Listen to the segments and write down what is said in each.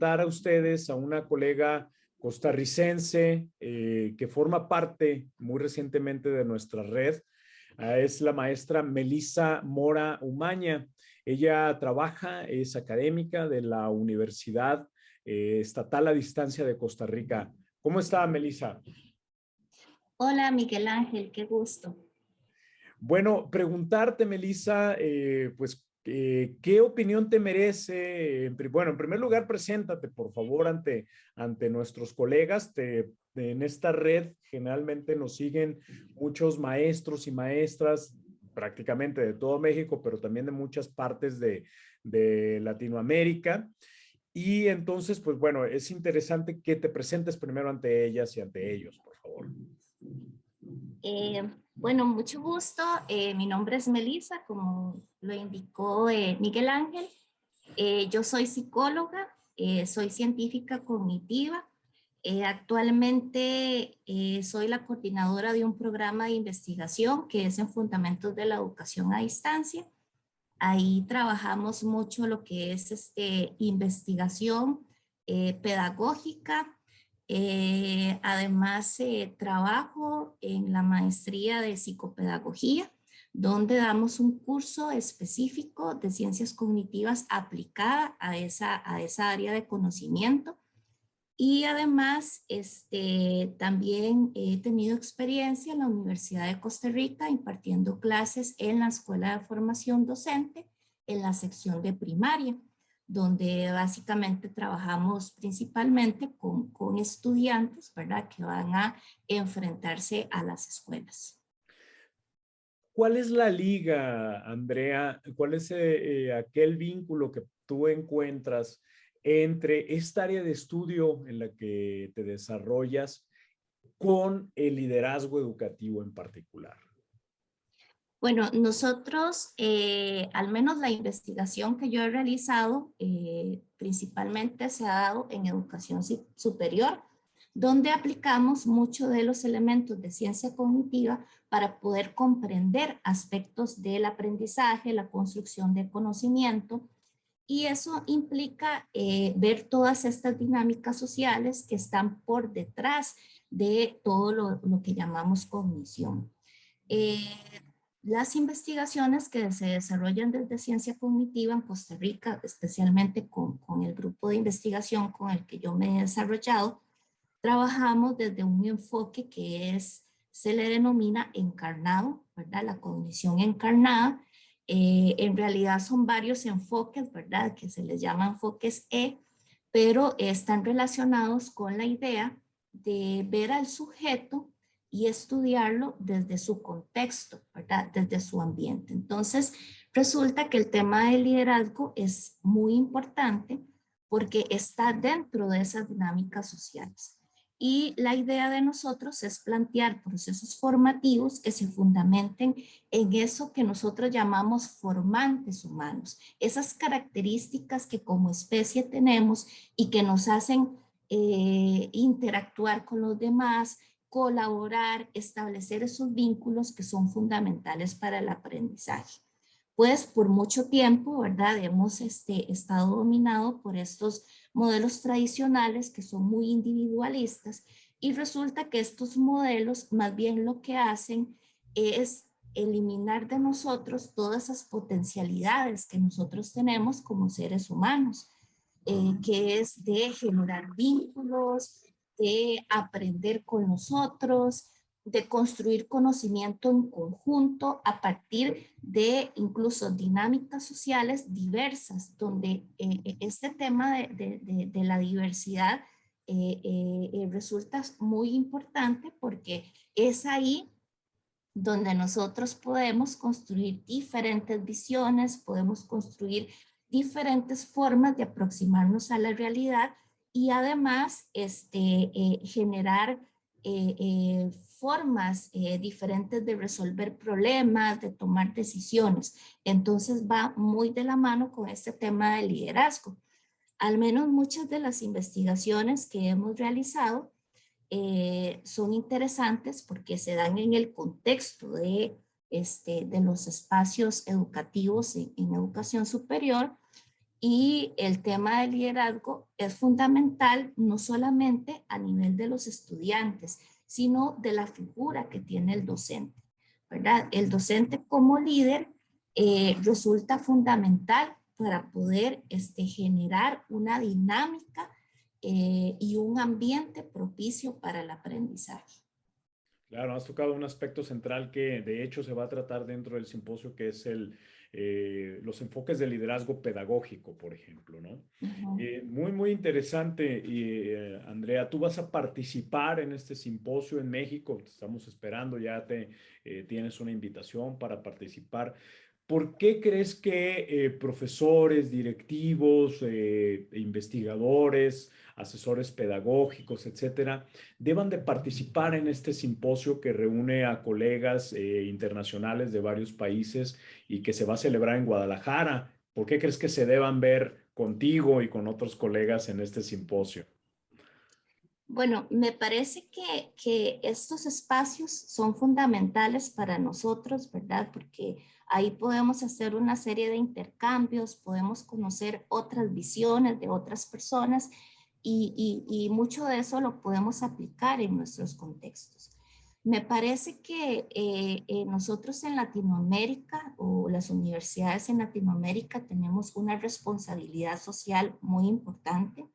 presentar a ustedes a una colega costarricense que forma parte muy recientemente de nuestra red. Es la maestra Melissa Mora Umaña. Ella trabaja, es académica de la Universidad Estatal a Distancia de Costa Rica. ¿Cómo está, Melissa? Hola, Miguel Ángel, qué gusto. Bueno, preguntarte, Melissa, ¿qué opinión te merece? Bueno, en primer lugar, preséntate, por favor, ante nuestros colegas. En esta red generalmente nos siguen muchos maestros y maestras, prácticamente de todo México, pero también de muchas partes de Latinoamérica. Y entonces, pues bueno, es interesante que te presentes primero ante ellas y ante ellos, por favor. Bueno, mucho gusto. Mi nombre es Melissa, como lo indicó Miguel Ángel. Yo soy psicóloga, soy científica cognitiva. Actualmente soy la coordinadora de un programa de investigación que es en Fundamentos de la Educación a Distancia. Ahí trabajamos mucho lo que es investigación pedagógica. Además, trabajo en la maestría de psicopedagogía, donde damos un curso específico de ciencias cognitivas aplicada a esa área de conocimiento. Y además, también he tenido experiencia en la Universidad de Costa Rica impartiendo clases en la Escuela de Formación Docente en la sección de primaria, donde básicamente trabajamos principalmente con estudiantes, ¿verdad?, que van a enfrentarse a las escuelas. ¿Cuál es la liga, Andrea? ¿Cuál es aquel vínculo que tú encuentras entre esta área de estudio en la que te desarrollas con el liderazgo educativo en particular? Bueno, nosotros, al menos la investigación que yo he realizado, principalmente se ha dado en educación superior, donde aplicamos muchos de los elementos de ciencia cognitiva para poder comprender aspectos del aprendizaje, la construcción de conocimiento, y eso implica ver todas estas dinámicas sociales que están por detrás de todo lo que llamamos cognición. Eh, las investigaciones que se desarrollan desde ciencia cognitiva en Costa Rica, especialmente con el grupo de investigación con el que yo me he desarrollado, trabajamos desde un enfoque que se le denomina encarnado, ¿verdad? La cognición encarnada. En realidad son varios enfoques, ¿verdad?, que se les llama enfoques pero están relacionados con la idea de ver al sujeto y estudiarlo desde su contexto, ¿verdad?, desde su ambiente. Entonces, resulta que el tema del liderazgo es muy importante porque está dentro de esas dinámicas sociales. Y la idea de nosotros es plantear procesos formativos que se fundamenten en eso que nosotros llamamos formantes humanos, esas características que como especie tenemos y que nos hacen interactuar con los demás, colaborar, establecer esos vínculos que son fundamentales para el aprendizaje. Pues por mucho tiempo, ¿verdad?, hemos estado dominados por estos modelos tradicionales que son muy individualistas, y resulta que estos modelos más bien lo que hacen es eliminar de nosotros todas esas potencialidades que nosotros tenemos como seres humanos, que es de generar vínculos, de aprender con nosotros, de construir conocimiento en conjunto a partir de incluso dinámicas sociales diversas, donde este tema de la diversidad resulta muy importante porque es ahí donde nosotros podemos construir diferentes visiones, podemos construir diferentes formas de aproximarnos a la realidad y además generar formas diferentes de resolver problemas, de tomar decisiones. Entonces va muy de la mano con este tema del liderazgo. Al menos muchas de las investigaciones que hemos realizado son interesantes porque se dan en el contexto de los espacios educativos en educación superior, Y el tema del liderazgo es fundamental no solamente a nivel de los estudiantes, sino de la figura que tiene el docente, ¿verdad? El docente como líder resulta fundamental para poder generar una dinámica y un ambiente propicio para el aprendizaje. Claro, has tocado un aspecto central que de hecho se va a tratar dentro del simposio, que es los enfoques de liderazgo pedagógico, por ejemplo, ¿no? Ujú. Muy, muy interesante. Y Andrea, tú vas a participar en este simposio en México. Te estamos esperando, ya tienes una invitación para participar. ¿Por qué crees que profesores, directivos, investigadores, asesores pedagógicos, etcétera, deban de participar en este simposio que reúne a colegas internacionales de varios países y que se va a celebrar en Guadalajara? ¿Por qué crees que se deban ver contigo y con otros colegas en este simposio? Bueno, me parece que estos espacios son fundamentales para nosotros, ¿verdad? Porque ahí podemos hacer una serie de intercambios, podemos conocer otras visiones de otras personas y mucho de eso lo podemos aplicar en nuestros contextos. Me parece que nosotros en Latinoamérica o las universidades en Latinoamérica tenemos una responsabilidad social muy importante.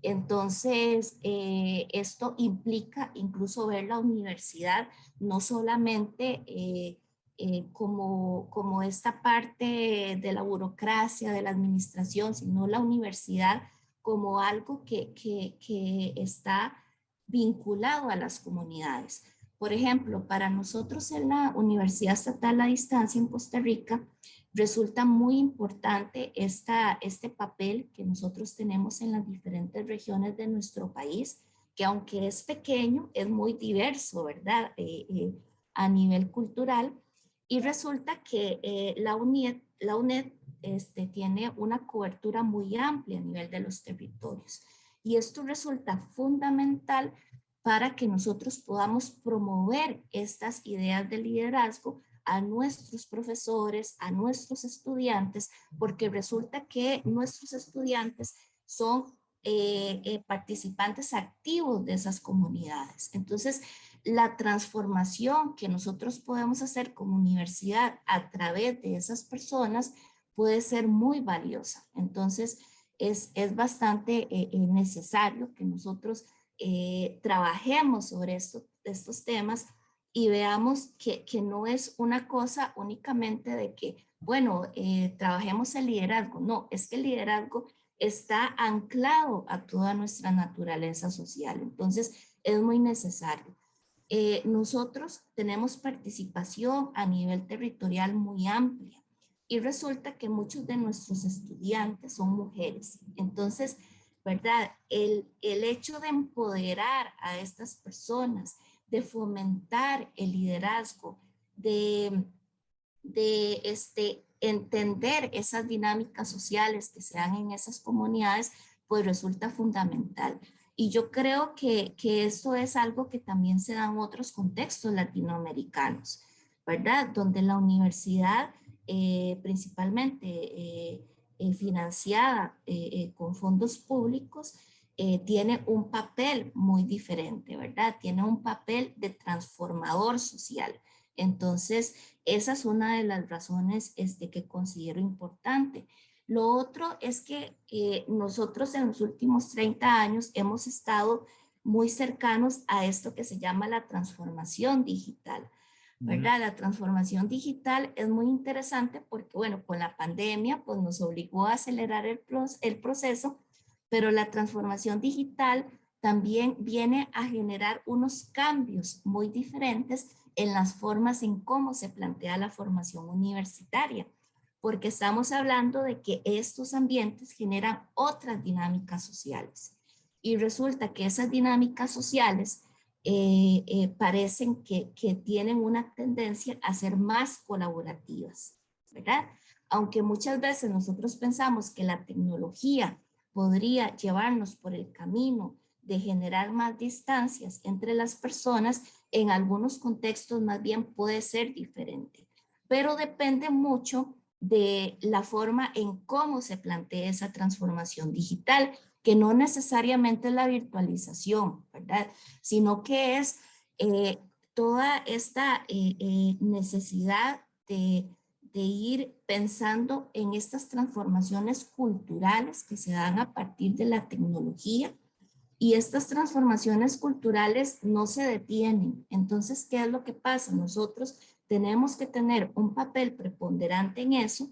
Entonces, esto implica incluso ver la universidad no solamente como esta parte de la burocracia, de la administración, sino la universidad como algo que está vinculado a las comunidades. Por ejemplo, para nosotros en la Universidad Estatal a Distancia en Costa Rica, resulta muy importante este papel que nosotros tenemos en las diferentes regiones de nuestro país, que aunque es pequeño, es muy diverso, ¿verdad? A nivel cultural. Y resulta que la UNED tiene una cobertura muy amplia a nivel de los territorios. Y esto resulta fundamental para que nosotros podamos promover estas ideas de liderazgo a nuestros profesores, a nuestros estudiantes, porque resulta que nuestros estudiantes son participantes activos de esas comunidades. Entonces, la transformación que nosotros podemos hacer como universidad a través de esas personas puede ser muy valiosa. Entonces, es bastante necesario que nosotros trabajemos sobre estos temas y veamos que no es una cosa únicamente de que, bueno, trabajemos el liderazgo. No, es que el liderazgo está anclado a toda nuestra naturaleza social. Entonces, es muy necesario. Nosotros tenemos participación a nivel territorial muy amplia y resulta que muchos de nuestros estudiantes son mujeres. Entonces, ¿verdad? El hecho de empoderar a estas personas, de fomentar el liderazgo, de entender esas dinámicas sociales que se dan en esas comunidades, pues resulta fundamental. Y yo creo que esto es algo que también se da en otros contextos latinoamericanos, ¿verdad? Donde la universidad, principalmente financiada con fondos públicos, tiene un papel muy diferente, ¿verdad? Tiene un papel de transformador social. Entonces, esa es una de las razones que considero importante. Lo otro es que nosotros en los últimos 30 años hemos estado muy cercanos a esto que se llama la transformación digital, ¿verdad? La transformación digital es muy interesante porque, bueno, con la pandemia pues nos obligó a acelerar el proceso, pero la transformación digital también viene a generar unos cambios muy diferentes en las formas en cómo se plantea la formación universitaria, porque estamos hablando de que estos ambientes generan otras dinámicas sociales. Y resulta que esas dinámicas sociales parecen que tienen una tendencia a ser más colaborativas, ¿verdad? Aunque muchas veces nosotros pensamos que la tecnología podría llevarnos por el camino de generar más distancias entre las personas, en algunos contextos más bien puede ser diferente, pero depende mucho de la forma en cómo se plantea esa transformación digital, que no necesariamente es la virtualización, ¿verdad? Sino que es toda esta necesidad de ir pensando en estas transformaciones culturales que se dan a partir de la tecnología, y estas transformaciones culturales no se detienen. Entonces, ¿qué es lo que pasa? Nosotros tenemos que tener un papel preponderante en eso,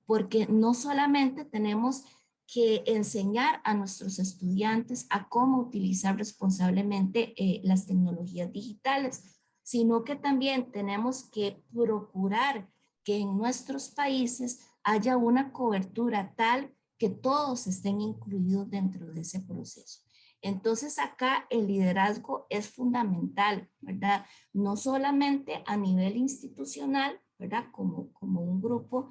porque no solamente tenemos que enseñar a nuestros estudiantes a cómo utilizar responsablemente las tecnologías digitales, sino que también tenemos que procurar que en nuestros países haya una cobertura tal que todos estén incluidos dentro de ese proceso. Entonces acá el liderazgo es fundamental, ¿verdad? No solamente a nivel institucional, ¿verdad? Como un grupo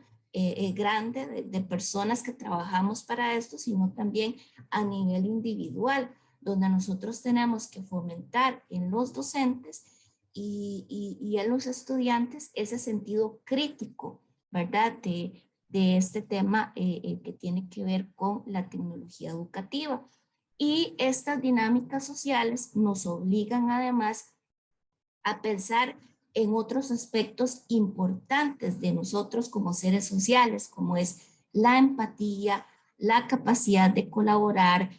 grande de personas que trabajamos para esto, sino también a nivel individual, donde nosotros tenemos que fomentar en los docentes y en los estudiantes ese sentido crítico, ¿verdad? De este tema que tiene que ver con la tecnología educativa. Y estas dinámicas sociales nos obligan además a pensar en otros aspectos importantes de nosotros como seres sociales, como es la empatía, la capacidad de colaborar,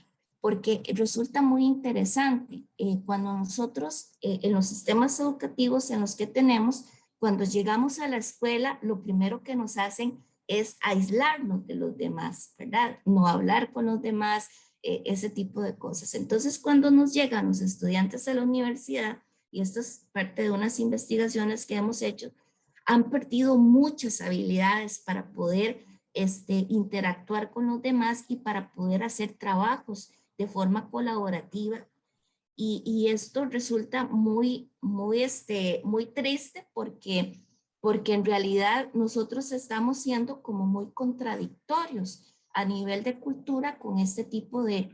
porque resulta muy interesante cuando nosotros en los sistemas educativos en los que tenemos, cuando llegamos a la escuela, lo primero que nos hacen es aislarnos de los demás, ¿verdad? No hablar con los demás, ese tipo de cosas. Entonces, cuando nos llegan los estudiantes a la universidad, y esto es parte de unas investigaciones que hemos hecho, han perdido muchas habilidades para poder interactuar con los demás y para poder hacer trabajos de forma colaborativa. Y esto resulta muy triste porque en realidad nosotros estamos siendo como muy contradictorios a nivel de cultura con este tipo de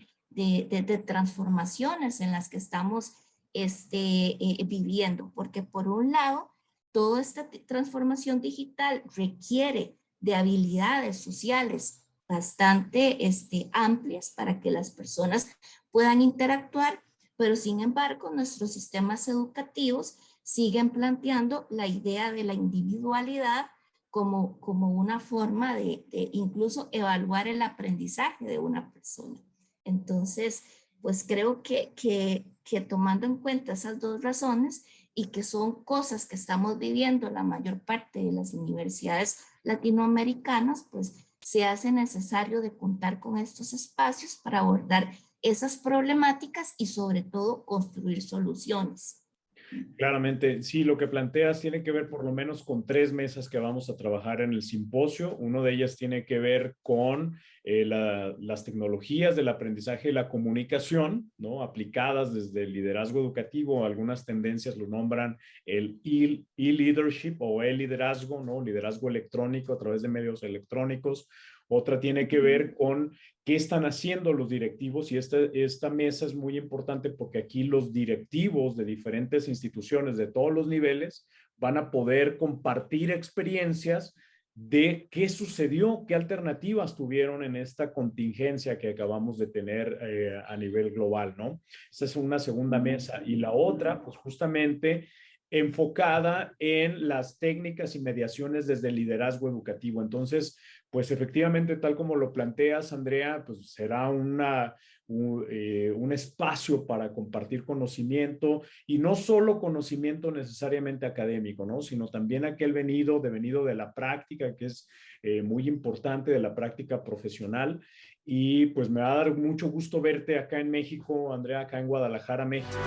transformaciones en las que estamos viviendo, porque por un lado, toda esta transformación digital requiere de habilidades sociales bastante amplias para que las personas puedan interactuar, pero sin embargo nuestros sistemas educativos siguen planteando la idea de la individualidad como una forma de incluso evaluar el aprendizaje de una persona. Entonces, pues creo que tomando en cuenta esas dos razones y que son cosas que estamos viviendo la mayor parte de las universidades latinoamericanas, pues se hace necesario de contar con estos espacios para abordar esas problemáticas y sobre todo construir soluciones. Claramente, sí, lo que planteas tiene que ver por lo menos con 3 mesas que vamos a trabajar en el simposio. Una de ellas tiene que ver con las tecnologías del aprendizaje y la comunicación, ¿no? Aplicadas desde el liderazgo educativo. Algunas tendencias lo nombran el e-leadership o el-liderazgo, ¿no? Liderazgo electrónico a través de medios electrónicos. Otra tiene que ver con qué están haciendo los directivos, y esta mesa es muy importante porque aquí los directivos de diferentes instituciones de todos los niveles van a poder compartir experiencias de qué sucedió, qué alternativas tuvieron en esta contingencia que acabamos de tener a nivel global, ¿no? Esa es una segunda mesa. Y la otra, pues justamente enfocada en las técnicas y mediaciones desde el liderazgo educativo. Entonces, pues efectivamente, tal como lo planteas, Andrea, pues será un espacio para compartir conocimiento, y no solo conocimiento necesariamente académico, ¿no? Sino también aquel devenido de la práctica, que es muy importante, de la práctica profesional. Y pues me va a dar mucho gusto verte acá en México, Andrea, acá en Guadalajara, México.